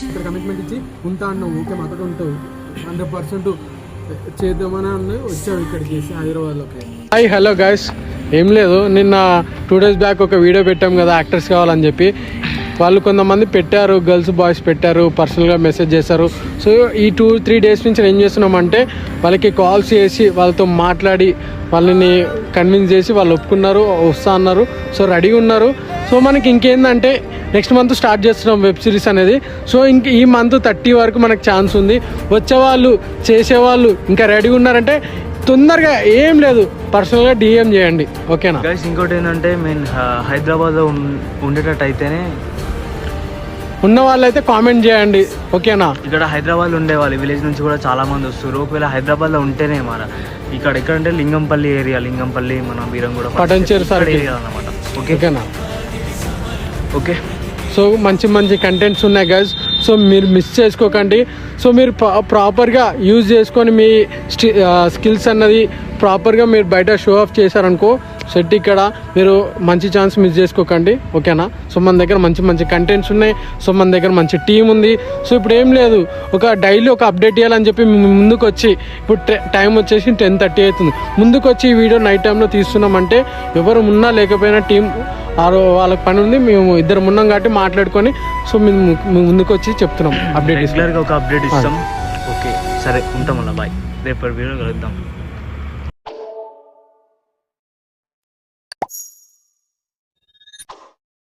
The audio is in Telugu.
ఇక్కడ కమిట్మెంట్ ఇచ్చి ఉంటా అన్నావు, ఓకే మాతో ఉంటావు 100% చేద్దామని అన్న వచ్చావు ఇక్కడికి హైదరాబాద్లోకి. హాయ్ హలో గైస్, ఏం లేదు, నిన్న 2 days బ్యాక్ ఒక వీడియో పెట్టాం కదా యాక్టర్స్ కావాలని చెప్పి. వాళ్ళు కొంతమంది పెట్టారు, గర్ల్స్ బాయ్స్ పెట్టారు, పర్సనల్గా మెసేజ్ చేశారు. సో ఈ 2-3 days నుంచి ఏం చేస్తున్నామంటే వాళ్ళకి కాల్స్ చేసి వాళ్ళతో మాట్లాడి వాళ్ళని కన్విన్స్ చేసి వాళ్ళు ఒప్పుకున్నారు, వస్తా అన్నారు. సో రెడీ ఉన్నారు. సో మనకి ఇంకేందంటే నెక్స్ట్ మంత్ స్టార్ట్ చేస్తున్నాం వెబ్ సిరీస్ అనేది. సో ఇంక ఈ మంత్ 30 వరకు మనకు ఛాన్స్ ఉంది. వచ్చేవాళ్ళు చేసేవాళ్ళు ఇంకా రెడీ ఉన్నారంటే తొందరగా ఏం లేదు పర్సనల్గా డిఎం చేయండి, ఓకేనా గైస్. ఇంకోటి ఏంటంటే మేము హైదరాబాద్లో ఉండేటట్టు అయితేనే ఉన్న వాళ్ళైతే కామెంట్ చేయండి, ఓకేనా. ఇక్కడ హైదరాబాద్లో ఉండేవాళ్ళు విలేజ్ నుంచి కూడా చాలా మంది వస్తారు. ఒకవేళ హైదరాబాద్లో ఉంటేనే మన ఇక్కడ ఎక్కడంటే లింగంపల్లి ఏరియా, లింగంపల్లి మన బీరంగూడ పటంచేరు ఏరియా అన్నమాట, ఓకేనా. ఓకే, సో మంచి మంచి కంటెంట్స్ ఉన్నాయి గైస్. సో మీరు మిస్ చేసుకోకండి. సో మీరు ప్రాపర్గా యూజ్ చేసుకొని మీ స్కిల్స్ అన్నది ప్రాపర్గా మీరు బయట షో ఆఫ్ చేశారనుకో సెట్, ఇక్కడ మీరు మంచి ఛాన్స్ మిస్ చేసుకోకండి, ఓకేనా. సో మన దగ్గర మంచి మంచి కంటెంట్స్ ఉన్నాయి. సో మన దగ్గర మంచి టీం ఉంది. సో ఇప్పుడు ఏం లేదు, ఒక డైలీ ఒక అప్డేట్ ఇవ్వాలని చెప్పి ముందుకు వచ్చి ఇప్పుడు టైం వచ్చేసి 10:30 అవుతుంది. ముందుకు వచ్చి ఈ వీడియో నైట్ టైంలో తీస్తున్నామంటే ఎవరు ఉన్నా లేకపోయినా టీం వాళ్ళకి పని ఉంది, మేము ఇద్దరు ఉన్నాం కాబట్టి మాట్లాడుకొని సో మేము ముందుకు వచ్చి చెప్తున్నాం అప్డేట్. రెగ్యులర్గా ఒక అప్డేట్ ఇస్తాం. ఓకే సరే, ఉంటాం, అలా బాయ్, రేపటి వీడియో కలుద్దాం.